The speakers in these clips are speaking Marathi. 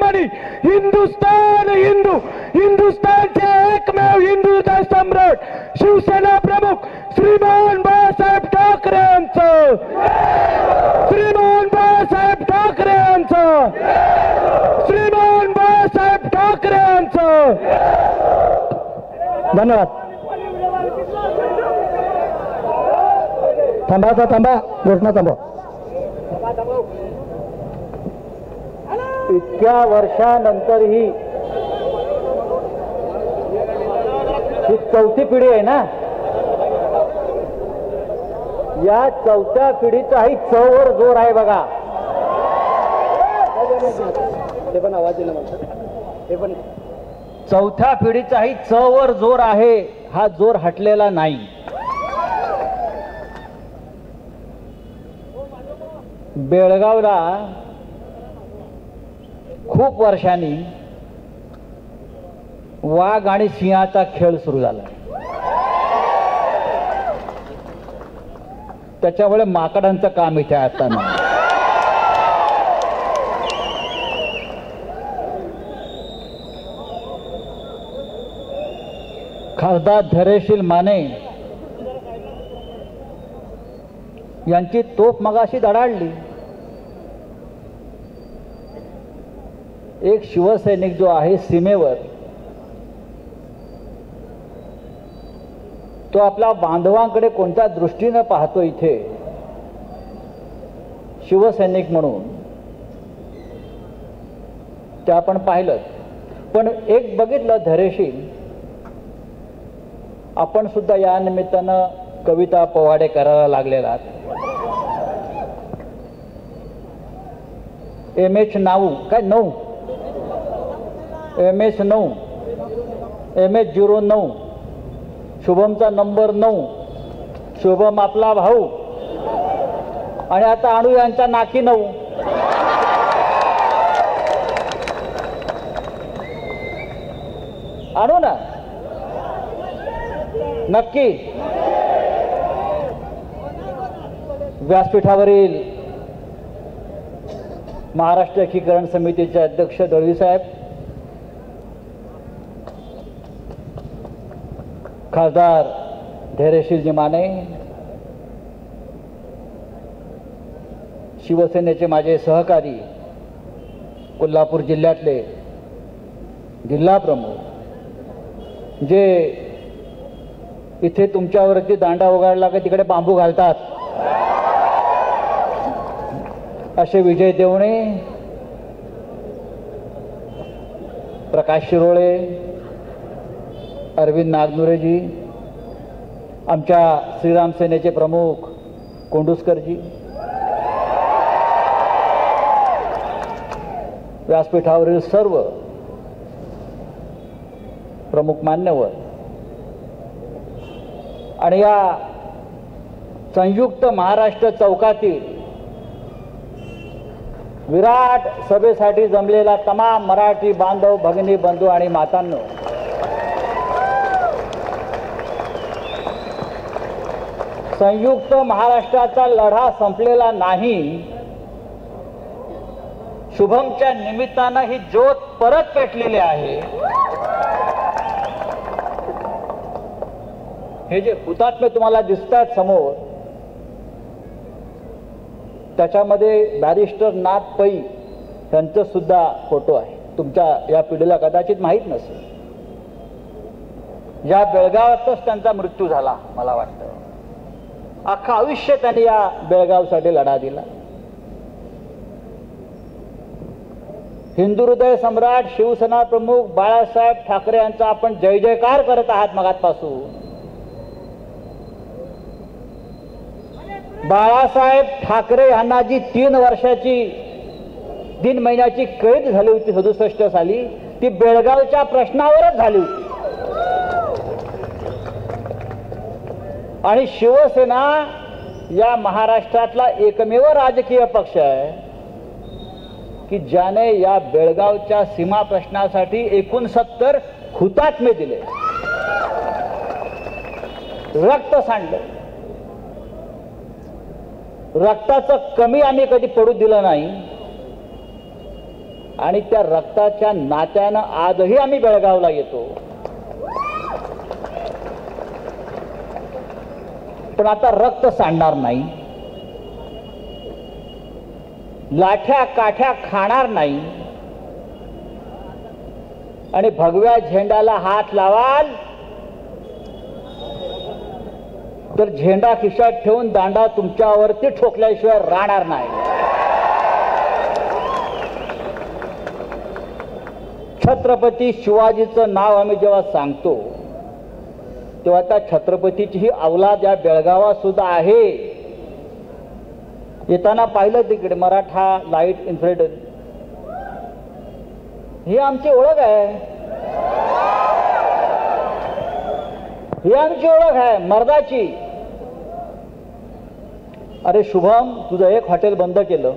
मणि हिंदुस्तान हिंदू हिंदुस्तानचे एकमेव हिंदू हृदय सम्राट शिवसेना प्रमुख श्रीमान बाळासाहेब ठाकरे यांचं, श्रीमान बाळासाहेब ठाकरे यांचं, श्रीमान बाळासाहेब ठाकरे यांचं. धन्यवाद. थांबा घोषणा थांबवा. इतक्या वर्षानंतरही ही चौथी पिढी आहे ना, या चौथ्या पिढीचाही चौवर जोर आहे बघा. ते पण आवाज दिला मला, ते पण चौथ्या पिढीचाही चौवर जोर आहे. हा जोर हटलेला नाही. बेळगावला खूप वर्षांनी वाघ आणि सिंहाचा खेळ सुरू झाला. त्याच्यामुळे माकडांचं काम इथे असताना खासदार धैर्यशील माने यांची तोफ मगाशी धडाडली. एक शिवसैनिक जो आहे सीमेवर, तो आपल्या बांधवांकडे कोणत्या दृष्टीने पाहतो इथे शिवसैनिक म्हणून, ते आपण पाहिलं. पण एक बघितलं धैर्यशील, आपण सुद्धा या निमित्तानं कविता पोवाडे करायला लागलेला. MH 9 काय 9 MS 9 MS 09 शुभमचा नंबर 9, शुभम आपला भाऊ, आणि आता अणू यांच्या नाकी 9. आणू ना नक्की. व्यासपीठावरील महाराष्ट्र एकीकरण समितीचे अध्यक्ष दळवी साहेब, खासदार धैर्यशीलजी माने, शिवसेनेचे माझे सहकारी कोल्हापूर जिल्ह्यातले जिल्हा प्रमुख, जे इथे तुमच्यावरती दांडा उगाडला की तिकडे बांबू घालतात, असे विजय देवणे, प्रकाश शिरोळे, अरविंद नागनुरेजी, आमच्या श्रीराम सेनेचे प्रमुख कोंडुस्करजी, व्यासपीठावरील सर्व प्रमुख मान्यवर, आणि या संयुक्त महाराष्ट्र चौकातील विराट सभेसाठी जमलेला तमाम मराठी बांधव, भगिनी, बंधू आणि मातांनो, संयुक्त महाराष्ट्राचा लढा संपलेला नाही. शुभमच्या निमित्तानं ही ज्योत परत पेटलेली आहे. हे जे हुतात्मे तुम्हाला दिसतात समोर, त्याच्यामध्ये बॅरिस्टर नाथ पै यांचं सुद्धा फोटो आहे. तुमच्या या पिढीला कदाचित माहीत नसेल. या बेळगावातच त्यांचा मृत्यू झाला. मला वाटतं अख्खं आयुष्य त्यांनी या बेळगावसाठी लढा दिला. हिंदू हृदय सम्राट शिवसेना प्रमुख बाळासाहेब ठाकरे यांचा आपण जय जयकार करत आहात मगातपासून. बाळासाहेब ठाकरे यांना जी 3 वर्षाची 3 महिन्याची कैद झाली होती 67 साली, ती बेळगावच्या प्रश्नावरच झाली होती. आणि शिवसेना या महाराष्ट्रातला एकमेव राजकीय पक्ष आहे की ज्याने या बेळगावच्या सीमा प्रश्नासाठी 69 हुतात्मे दिले, रक्त सांडलं. रक्ताचं कमी आम्ही कधी पडू दिलं नाही. आणि त्या रक्ताच्या नात्यानं आजही आम्ही बेळगावला येतो. पण आता रक्त सांडणार नाही, लाठ्या काठ्या खाणार नाही आणि भगव्या झेंड्याला हात लावाल तर झेंडा खिशात ठेवून दांडा तुमच्यावरती ठोकल्याशिवाय राहणार नाही. छत्रपती शिवाजीचं नाव आम्ही जेव्हा सांगतो तेव्हा त्या छत्रपतीची ही अवलाद या बेळगावात सुद्धा आहे. येताना पाहिलं तिकडे मराठा लाईट इन्फिनिटी, ही आमची ओळख आहे, ही आमची ओळख आहे मर्दाची. अरे शुभम, तुझं एक हॉटेल बंद केलं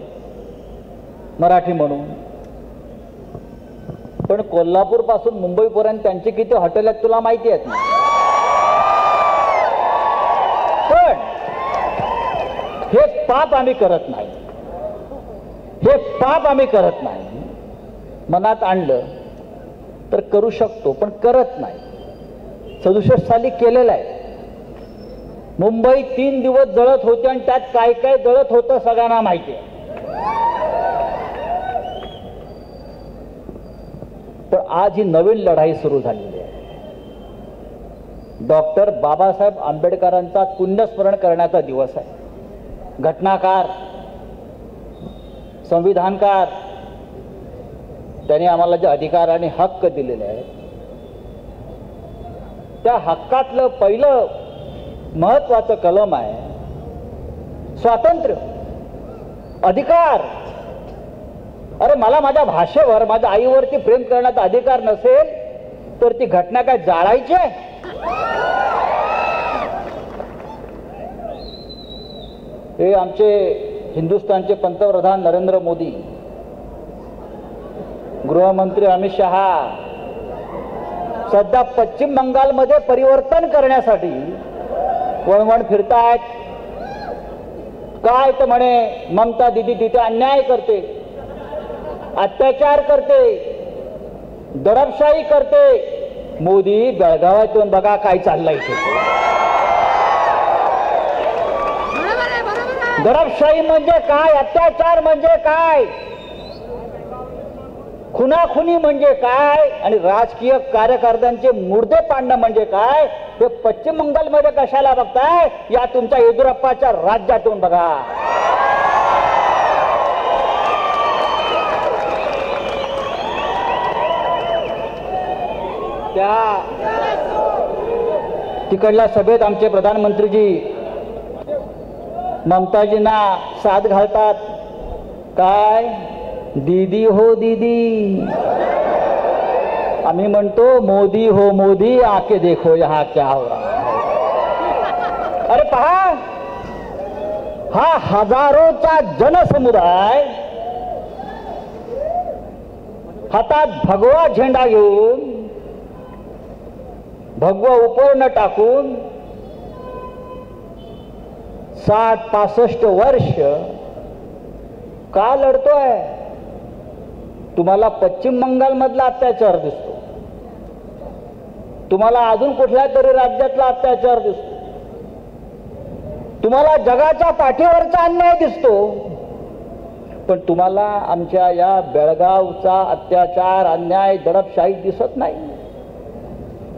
मराठी म्हणून, पण कोल्हापूर पासून मुंबईपर्यंत त्यांची किती हॉटेल आहेत तुला माहिती आहेत ना. पण हे पाप आम्ही करत नाही, हे पाप आम्ही करत नाही. मनात आणलं तर करू शकतो पण करत नाही. 67 साली केलेलं आहे. मुंबई 3 दिवस जळत होते आणि त्यात काय काय जळत होतं सगळ्यांना माहिती आहे. पण आज ही नवीन लढाई सुरू झालेली आहे. डॉक्टर बाबासाहेब आंबेडकरांचा पुण्यस्मरण करण्याचा दिवस आहे. घटनाकार, संविधानकार, त्यांनी आम्हाला जे अधिकार आणि हक्क दिलेले आहेत त्या हक्कातलं पहिलं महत्वाचं कलम आहे स्वातंत्र्य, अधिकार. अरे मला माझ्या भाषेवर, माझ्या आईवरती प्रेम करण्याचा अधिकार नसेल तर ती घटना काय जाळायची आहे? हे आमचे हिंदुस्थानचे पंतप्रधान नरेंद्र मोदी, गृहमंत्री अमित शहा सध्या पश्चिम बंगालमध्ये परिवर्तन करण्यासाठी वणवण फिरतायत. काय तर म्हणे ममता दिदी तिथे अन्याय करते, अत्याचार करते, दडपशाही करते. मोदी बेळगावातून बघा काय चाललंय इथे. दडपशाही म्हणजे काय, अत्याचार म्हणजे काय, खुनाखुनी म्हणजे काय आणि राजकीय कार्यकर्त्यांचे मुर्दे पाडणं म्हणजे काय हे पश्चिम बंगालमध्ये कशाला बघताय? या तुमच्या येदियुरप्पाच्या राज्यातून बघा. त्या तिकडल्या सभेत आमचे प्रधानमंत्रीजी ममताजींना साथ घालतात. काय दीदी हो दीदी, आम्ही म्हणतो मोदी हो मोदी, आके देखो यहां क्या हो रहा है. अरे पहा, हा हजारोचा जनसमुदाय हातात भगवा झेंडा घेऊन, भगवा उपर्ण टाकून 60-65 वर्ष का लढतोय? तुम्हाला पश्चिम बंगाल मधला अत्याचार दिसतो, तुम्हाला अजून कुठल्या तरी राज्यातला अत्याचार दिसतो, तुम्हाला जगाच्या पाठीवरचा अन्याय दिसतो, पण तुम्हाला आमच्या या बेळगावचा अत्याचार, अन्याय, दडपशाही दिसत नाही.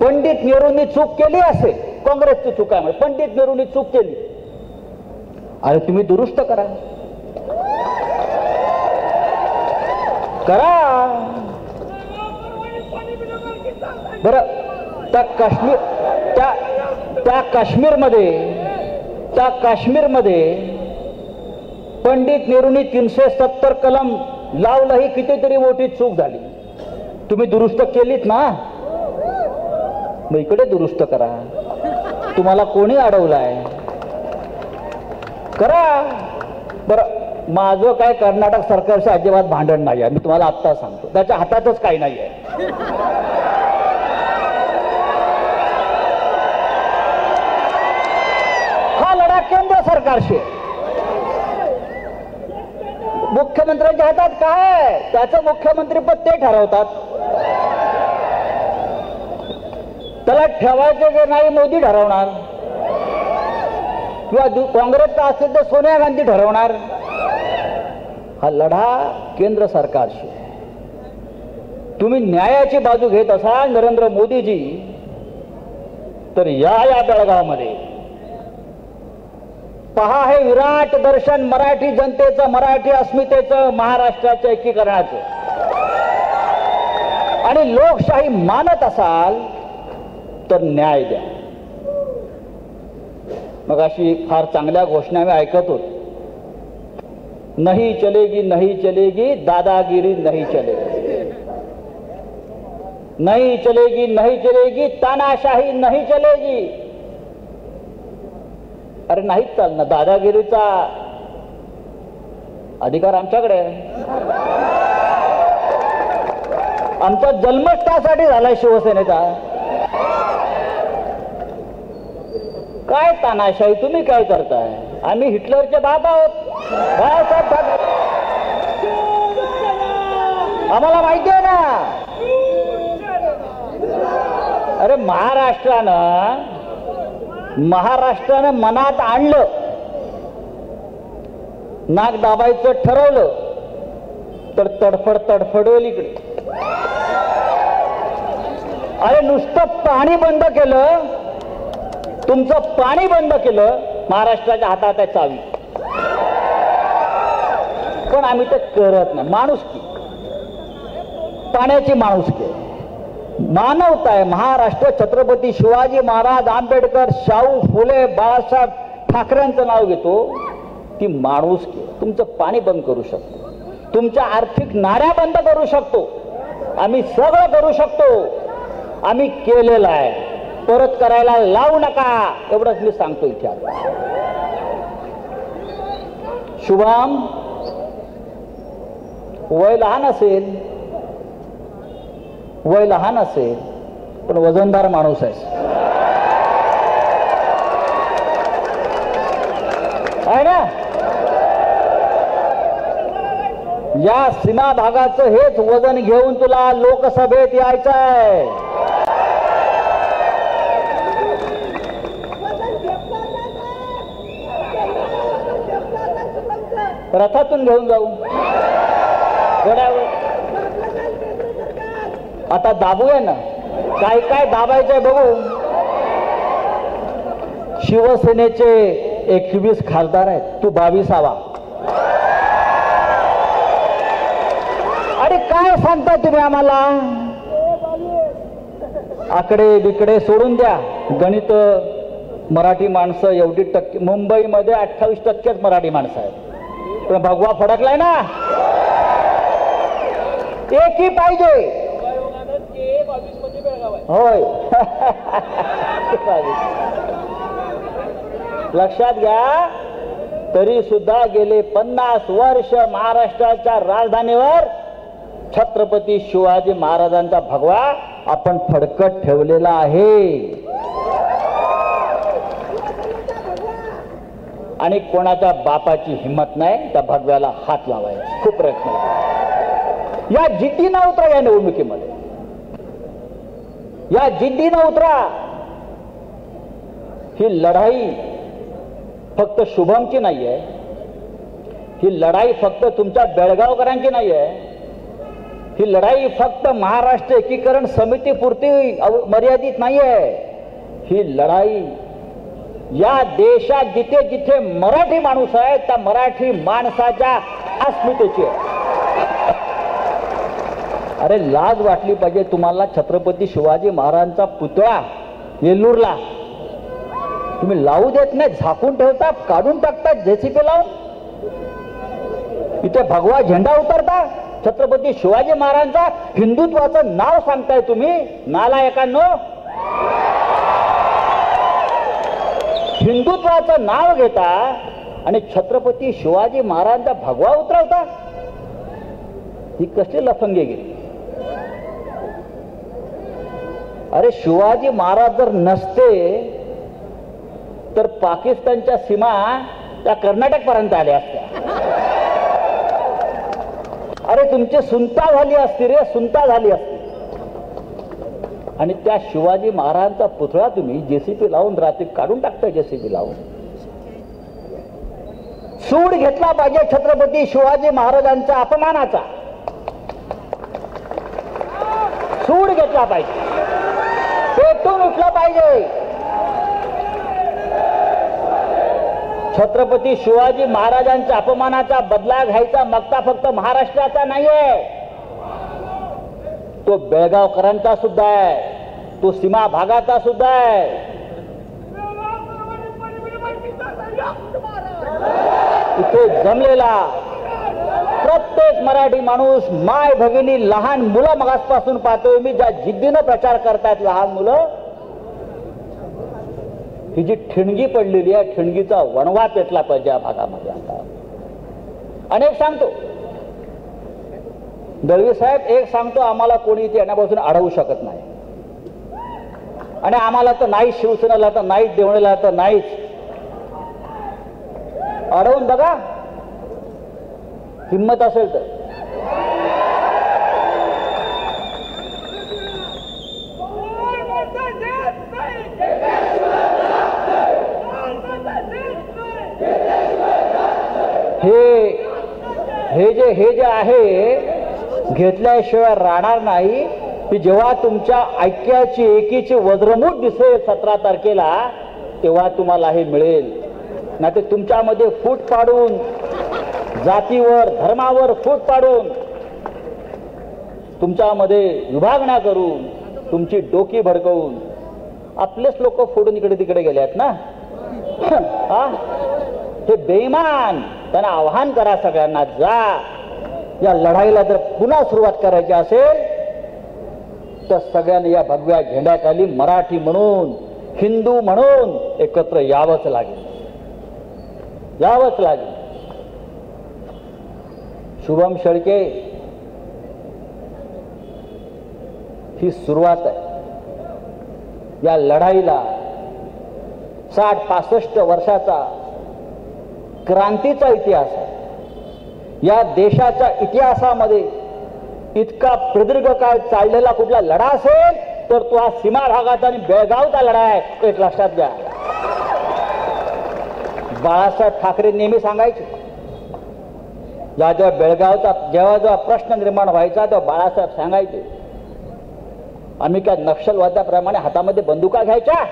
पंडित नेहरूंनी चूक केली असेल, काँग्रेसची चूक आहे म्हणजे पंडित नेहरूंनी चूक केली, अरे तुम्ही दुरुस्त करा, करा. बरं, त्या काश्मीरमध्ये पंडित नेहरूंनी 370 कलम लावलं, ही कितीतरी मोठी चूक झाली. तुम्ही दुरुस्त केलीत ना, मग इकडे दुरुस्त करा. तुम्हाला कोणी अडवलाय? करा. बरं, माझं काय कर्नाटक सरकारचं अजिबात भांडण नाही आहे, मी तुम्हाला आत्ता सांगतो. त्याच्या हातातच काही नाही आहे. हा लढा केंद्र सरकारशी. मुख्यमंत्र्यांच्या हातात काय आहे? त्याचं मुख्यमंत्रीपद ते ठरवतात. त्याला ठेवायचे की नाही मोदी ठरवणार, किंवा काँग्रेसचा असेल तर सोनिया गांधी ठरवणार. हा लढा केंद्र सरकारशी. तुम्ही न्यायाची बाजू घेत असाल नरेंद्र मोदीजी, तर या बेळगावमध्ये पहा हे विराट दर्शन मराठी जनतेचं, मराठी अस्मितेचं, महाराष्ट्राच्या एकीकरणाचं. आणि लोकशाही मानत असाल तर न्याय द्या. मग अशी फार चांगल्या घोषणा मी ऐकत होतो. नहीं चलेगी नहीं चलेगी, दादागिरी नहीं चलेगी. नहीं चलेगी नहीं चलेगी, तानाशाही नहीं चलेगी. अरे नाहीच चालणार. दादागिरीचा अधिकार आमच्याकडे आहे. आमचा जन्मच त्यासाठी झालाय शिवसेनेचा. काय तानाशाही, तुम्ही काय करताय? आम्ही हिटलरचे बाप आहोत. बाळासाहेब ठाकरे आम्हाला माहिती आहे ना. अरे महाराष्ट्रानं मनात आणलं, नाक दाबायचं ठरवलं तर तडफडवेल इकडे. अरे नुसतं पाणी बंद केलं, तुमचं पाणी बंद केलं, महाराष्ट्राच्या हातात आहे चावी. पण आम्ही ते करत नाही. माणुसकी, पाण्याची माणुसकी, मानवता आहे. महाराष्ट्र छत्रपती शिवाजी महाराज, आंबेडकर, शाहू फुले, बाळासाहेब ठाकरेंचं नाव घेतो. ती माणुसकी. तुमचं पाणी बंद करू शकतो, तुमच्या आर्थिक नाड्या बंद करू शकतो, आम्ही सगळं करू शकतो. आम्ही केलेलं आहे. परत करायला लावू नका, एवढंच मी सांगतो इथे. आता शुभम वय लहान असेल, पण वजनदार माणूस आहे ना. या सीमा भागाचं हेच वजन घेऊन तुला लोकसभेत यायचं आहे. रथातून घेऊन जाऊ घोड्यावर. आता दाबूया ना, काय काय दाबायचंय बघू. शिवसेनेचे 21 खासदार आहेत, तू 22वा. आणि काय सांगता तुम्ही आम्हाला? आकडे बिकडे सोडून द्या. गणित मराठी माणसं एवढी टक्के, मुंबईमध्ये 28% मराठी माणसं आहेत. पण भगवा फडकलाय ना. एकही पाहिजे. होय लक्षात घ्या. तरी सुद्धा गेले 50 वर्ष महाराष्ट्राच्या राजधानीवर छत्रपती शिवाजी महाराजांचा भगवा आपण फडकत ठेवलेला आहे. आणि कोणाच्या बापाची हिंमत नाही त्या भगव्याला हात लावायचा. खूप प्रयत्न या जिद्दीनं उतरा. या निवडणुकीमध्ये या जिद्दीनं उतरा. ही लढाई फक्त शुभमची नाहीये. ही लढाई फक्त तुमच्या बेळगावकरांची नाहीये. ही लढाई फक्त महाराष्ट्र एकीकरण समितीपुरती मर्यादित नाहीये. ही लढाई या देशात जिथे जिथे मराठी माणूस आहे त्या मराठी माणसाच्या अस्मितेची आहे. अरे लाज वाटली पाहिजे तुम्हाला. छत्रपती शिवाजी महाराजांचा पुतळा येल्लूरला तुम्ही लावू देत नाही, झाकून ठेवतात, काढून टाकतात जेसीपी लावून. इथे भगवा झेंडा उतरता छत्रपती शिवाजी महाराजांचा. हिंदुत्वाचं नाव सांगताय तुम्ही नालायकांनो. हिंदुत्वाचं नाव घेता आणि छत्रपती शिवाजी महाराजांचा भगवा उतरवता. ही कसली लफंगेगिरी. अरे शिवाजी महाराज जर नसते तर पाकिस्तानच्या सीमा त्या कर्नाटक पर्यंत आल्या असत्या. अरे तुमची सुनता झाली असती रे, सुनता झाली असती. आणि त्या शिवाजी महाराजांचा पुतळा तुम्ही जेसीबी लावून रात्री काढून टाकता. जेसीबी लावून सूड घेतला पाहिजे छत्रपती शिवाजी महाराजांच्या अपमानाचा. सूड घेतला पाहिजे, पेटून उठला पाहिजे. छत्रपती शिवाजी महाराजांच्या अपमानाचा बदला घ्यायचा मक्ता फक्त महाराष्ट्राचा नाहीये, तो बेळगावकरांचा सुद्धा आहे, तो सीमा भागाचा सुद्धा आहे. इथे जमलेला प्रत्येक मराठी माणूस, माय भगिनी, लहान मुलं मगासपासून पाहतोय मी ज्या जिद्दीनं प्रचार करतायत लहान मुलं, ही जी ठिणगी पडलेली आहे, ठिणगीचा वणवा पेटला पाहिजे या भागामध्ये. आता अनेक सांगतो दळवी साहेब, एक सांगतो, आम्हाला कोणी इथे येण्यापासून अडवू शकत नाही. आणि आम्हाला तर नाहीच, शिवसेनेला तर नाहीच, देवळीला तर नाहीच. अडवून बघा, हिंमत असेल तर. हे जे आहे घेतल्याशिवाय राहणार नाही. की जेव्हा तुमच्या ऐक्याची, एकीची वज्रमूठ दिसेल 17 तारखेला, तेव्हा तुम्हाला हे मिळेल. नाही तर तुमच्यामध्ये फूट पाडून, जातीवर, धर्मावर फूट पाडून, तुमच्यामध्ये विभागण्या करून, तुमची डोकी भडकवून आपलेच लोक फोडून इकडे तिकडे गेलेत ना. हे बेईमान, त्यांना आव्हान करा सगळ्यांना, जा या लढाईला जर पुन्हा सुरुवात करायची असेल तर सगळ्यांनी या भगव्या झेंड्याखाली मराठी म्हणून, हिंदू म्हणून एकत्र यावंच लागेल, यावंच लागेल. शुभम शेळके ही सुरुवात आहे. या लढाईला 60-65 वर्षाचा क्रांतीचा इतिहास आहे. या देशाच्या इतिहासामध्ये इतका प्रदीर्घ काळ चाललेला कुठला लढा असेल तर तो हा सीमा भागाचा आणि बेळगावचा लढा आहे, एक लक्षात घ्या. बाळासाहेब ठाकरे नेहमी सांगायचे, जेव्हा बेळगावचा जेव्हा प्रश्न निर्माण व्हायचा तेव्हा बाळासाहेब सांगायचे, आम्ही काय नक्षलवाद्याप्रमाणे हातामध्ये बंदुका घ्यायच्या,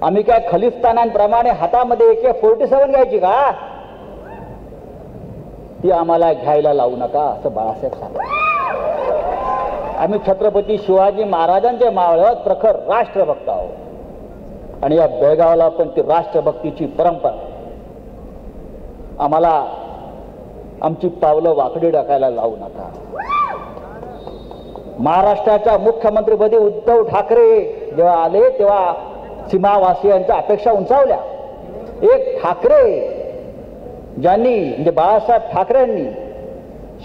आम्ही काय खलिस्तानांप्रमाणे हातामध्ये AK-47 घ्यायची का, ती आम्हाला घ्यायला लावू नका, असं बाळासाहेब सांगतात. आम्ही छत्रपती शिवाजी महाराजांचे मावळ्यात प्रखर राष्ट्रभक्त आहोत आणि या बेळगावला पण ती राष्ट्रभक्तीची परंपरा. आम्हाला आमची पावलं वाकडी टाकायला लावू नका. महाराष्ट्राच्या मुख्यमंत्रीपदी उद्धव ठाकरे जेव्हा आले तेव्हा सीमावासियांच्या अपेक्षा उंचावल्या. एक ठाकरे ज्यांनी, म्हणजे बाळासाहेब ठाकरेंनी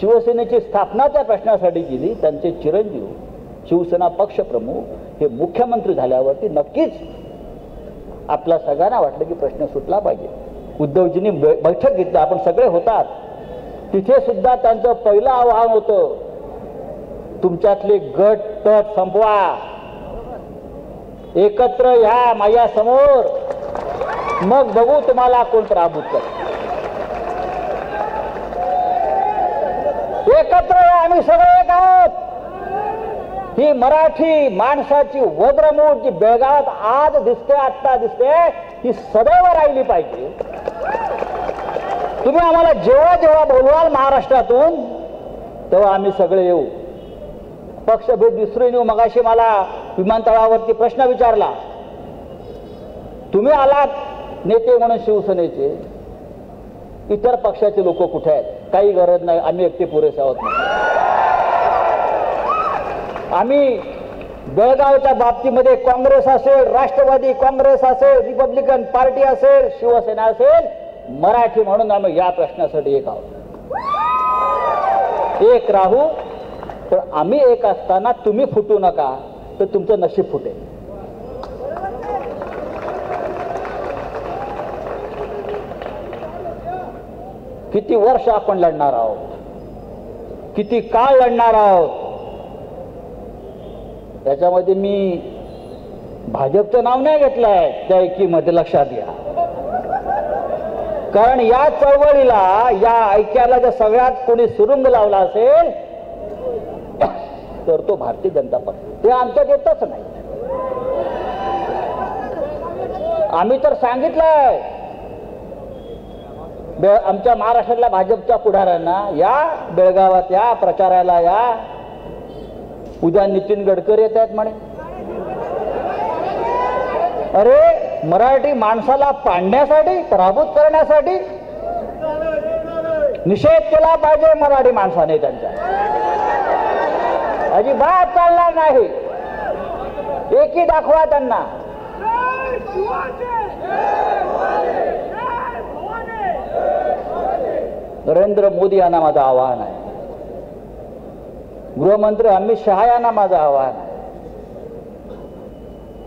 शिवसेनेची स्थापनाच्या प्रश्नासाठी केली, त्यांचे चिरंजीव शिवसेना पक्षप्रमुख हे मुख्यमंत्री झाल्यावरती नक्कीच आपल्या सगळ्यांना वाटलं की प्रश्न सुटला पाहिजे. उद्धवजींनी बैठक घेतली, आपण सगळे होतात तिथे सुद्धा त्यांचं पहिलं आव्हान होतं, तुमच्यातले गट तट संपवा, एकत्र या माझ्या समोर, मग बघू तुम्हाला कोण पराभूत करत. एकत्र या, आम्ही सगळे एक आहोत. ही मराठी माणसाची वज्रमूठ जी बेळगावात आज दिसते, आत्ता दिसते, ही सदैव राहिली पाहिजे. तुम्ही आम्हाला जेव्हा जेव्हा बोलवाल महाराष्ट्रातून तेव्हा आम्ही सगळे येऊ. पक्षभेद विसरून येऊ. मगाशी मला विमानतळावरती प्रश्न विचारला, तुम्ही आलात नेते म्हणून शिवसेनेचे, इतर पक्षाचे लोक कुठे आहेत? काही गरज नाही, आम्ही एकटे पुरेसे आहोत. आम्ही बेळगावच्या बाबतीमध्ये काँग्रेस असेल, राष्ट्रवादी काँग्रेस असेल, रिपब्लिकन पार्टी असेल, शिवसेना असेल, मराठी म्हणून आम्ही या प्रश्नासाठी एक आहोत. एक राहू, पण आम्ही एक असताना तुम्ही फुटू नका, तर तुमचं नशीब फुटेल. किती वर्ष आपण लढणार आहोत, किती काळ लढणार आहोत. त्याच्यामध्ये मी भाजपचं नाव नाही घेतलंय त्या ऐक्यामध्ये, लक्षात घ्या. कारण या चळवळीला, या ऐक्याला जर सगळ्यात कोणी सुरुंग लावला असेल तर तो भारतीय जनता पक्ष. ते आमच्यात येतच नाही. आम्ही तर सांगितलंय आमच्या महाराष्ट्रातल्या भाजपच्या पुढाऱ्यांना, या बेळगावात या, प्रचाराला या. उद्या नितीन गडकरी येत आहेत म्हणे. अरे मराठी माणसाला पाडण्यासाठी, पराभूत करण्यासाठी निषेध केला पाहिजे मराठी माणसाने. त्यांचा अजिबात चालणार नाही. एकी दाखवा त्यांना. नरेंद्र मोदी यांना माझं आवाहन आहे. गृहमंत्री अमित शहा यांना माझं आवाहन आहे.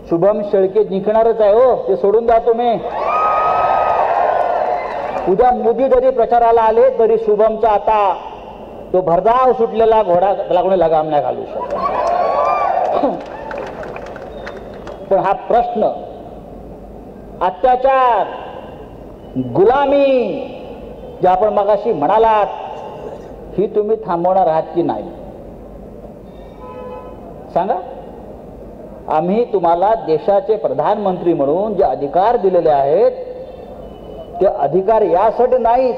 शुभम शेळके जिंकणारच आहे हो, ते सोडून द्या तुम्ही. उद्या मोदी जरी प्रचाराला आले तरी शुभमचा आता तो भरधाव सुटलेला घोडा त्याला कोणी लगाम नाही घालू शकत. पण हा प्रश्न अत्याचार, गुलामी जे आपण मगाशी म्हणालात, ही तुम्ही थांबवणार आहात की नाही सांगा. आम्ही तुम्हाला देशाचे प्रधानमंत्री म्हणून जे अधिकार दिलेले आहेत ते अधिकार यासाठी नाहीत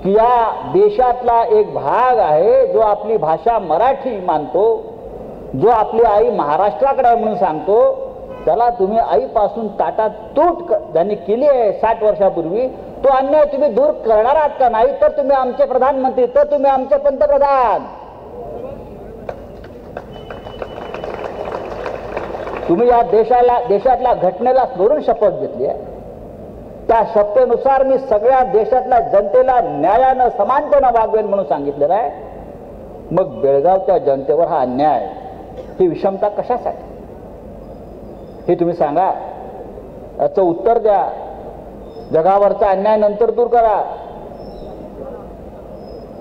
की या देशातला एक भाग आहे जो आपली भाषा मराठी मानतो, जो आपली आई महाराष्ट्राकडे आहे म्हणून सांगतो, त्याला तुम्ही आईपासून ताटातूट ज्यांनी केली आहे 60 वर्षापूर्वी, तो अन्याय तुम्ही दूर करणार आहात का नाही? तर तुम्ही आमचे प्रधानमंत्री, तर तुम्ही आमचे पंतप्रधान. तुम्ही या देशातल्या घटनेला स्मरून शपथ घेतली आहे. त्या शपथेनुसार मी सगळ्या देशातल्या जनतेला न्यायानं, समानतेनं वागवेन म्हणून सांगितलेलं आहे. मग बेळगावच्या जनतेवर हा अन्याय, ही विषमता कशासाठी? हे तुम्ही सांगा. याचं उत्तर द्या. जगावरचा अन्याय नंतर दूर करा,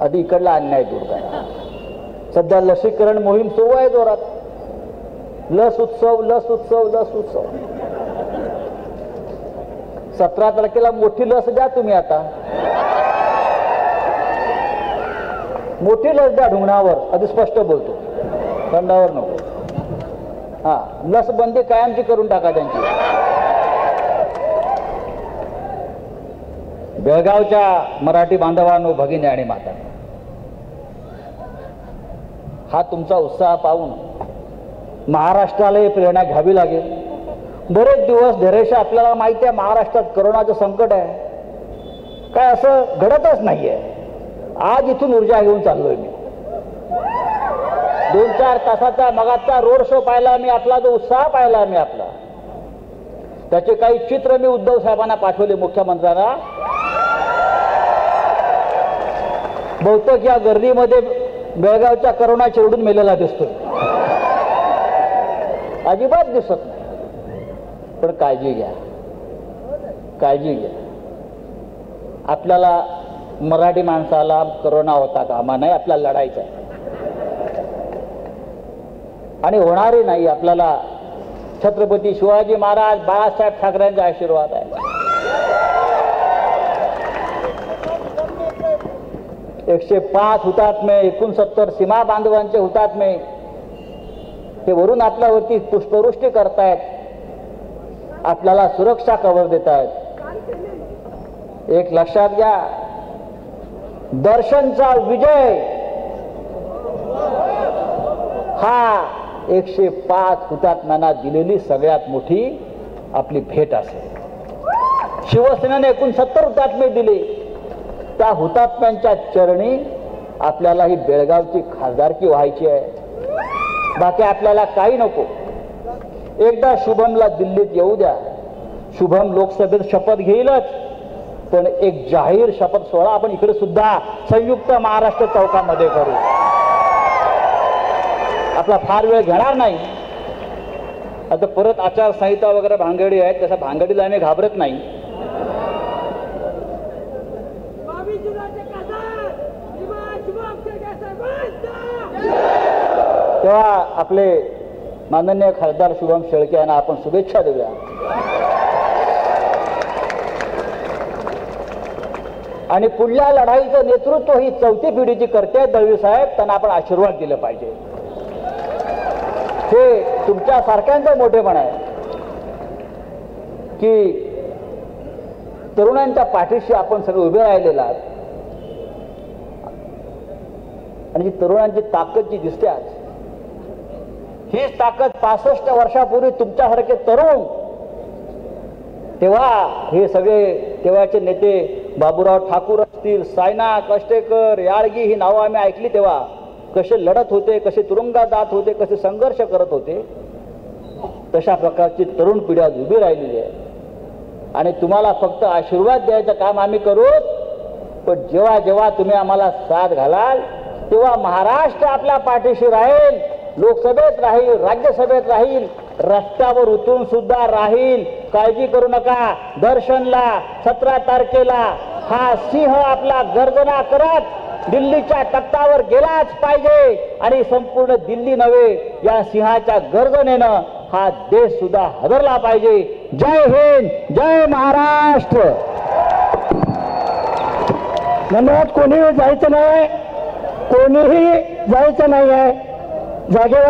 आधी इकडला अन्याय दूर करा. सध्या लसीकरण मोहीम सुरू आहे जोरात. लस उत्सव, लस उत्सव, लस उत्सव. 17 तारखेला मोठी लस द्या तुम्ही. आता मोठी लस द्या ढुंगणावर, आधी स्पष्ट बोलतो, तोंडावर नको. हा, लस बंदी कायमची करून टाका त्यांची. बेळगावच्या मराठी बांधवांनो, भगिनी आणि माता, हा तुमचा उत्साह पाहून महाराष्ट्राला प्रेरणा घ्यावी लागेल. बरेच दिवस धैर्यशा आपल्याला माहिती आहे महाराष्ट्रात करोनाचं संकट आहे, काय असं घडतच नाहीये. आज इथून ऊर्जा घेऊन चाललोय मी. 2-4 तासाचा मगाचा रोड शो पाहिला मी आपला, जो उत्साह पाहिला मी आपला, त्याचे काही चित्र मी उद्धव साहेबांना पाठवले, मुख्यमंत्र्यांना. बहुतेक या गर्दीमध्ये बेळगावच्या करोना चिरडून मेलेला दिसतोय, अजिबात दिसत नाही. पण काळजी घ्या, काळजी घ्या. आपल्याला मराठी माणसाला करोना होता कामा नाही. आपल्याला लढायचं आहे आणि होणारही नाही. आपल्याला छत्रपती शिवाजी महाराज, बाळासाहेब ठाकरेंचा आशीर्वाद आहे. 105 हुतात्मे, 69 सीमा बांधवांचे हुतात्मे हे वरून आपल्यावरती पुष्पवृष्टी करतायत, आपल्याला सुरक्षा कवर देत आहेत. एक लक्षात घ्या, दर्शनचा विजय हा 105 हुतात्म्यांना दिलेली सगळ्यात मोठी आपली भेट असेल. शिवसेनेने 69 हुतात्मे दिले. त्या हुतात्म्यांच्या चरणी आपल्याला ही बेळगावची खासदारकी व्हायची आहे. बाकी आपल्याला काही नको. एकदा शुभमला दिल्लीत येऊ द्या. शुभम लोकसभेत शपथ घेईलच, पण एक जाहीर शपथ सोहळा आपण इकडे सुद्धा संयुक्त महाराष्ट्र चौकामध्ये करू. आपला फार वेळ घेणार नाही. आता परत आचारसंहिता वगैरे भांगडी आहेत, तशा भांगडीला आम्ही घाबरत नाही. तेव्हा आपले माननीय खासदार शुभम शेळके यांना आपण शुभेच्छा देऊया. आणि पुढल्या लढाईचं नेतृत्व ही चौथी पिढीची करते दळवी साहेब, त्यांना आपण आशीर्वाद दिले पाहिजे. हे तुमच्या सारख्यांचं मोठेपण आहे की तरुणांच्या पाठीशी आपण सगळे उभे राहिलेला आहात. आणि जी तरुणांची ताकद जी दिसते आज, हीच ताकद 65 वर्षापूर्वी तुमच्यासारखे तरुण, तेव्हा हे सगळे तेव्हाचे नेते बाबूराव ठाकूर असतील, सायना कष्टेकर, याळगी ही नावं आम्ही ऐकली तेव्हा कसे लढत होते, कसे तुरुंगात जात होते, कसे संघर्ष करत होते. तशा प्रकारची तरुण पिढी आज उभी राहिलेली आहे. आणि तुम्हाला फक्त आशीर्वाद द्यायचं काम आम्ही करू, पण जेव्हा जेव्हा तुम्ही आम्हाला साथ घालाल तेव्हा महाराष्ट्र आपल्या पाठीशी राहील, लोकसभेत राहील, राज्यसभेत राहील, रस्त्यावर उतरून सुद्धा राहील. काळजी करू नका. दर्शनला 17 तारखेला हा सिंह आपला गर्जना करत दिल्लीच्या तख्तावर गेलाच पाहिजे. आणि संपूर्ण दिल्ली नव्हे, या सिंहाच्या गर्जनेनं हा देश सुद्धा हादरला पाहिजे. जय हिंद, जय महाराष्ट्र. धन्यवाद. कोणीही जायचं नाही, कोणीही जायचं नाही आहे जागेवर.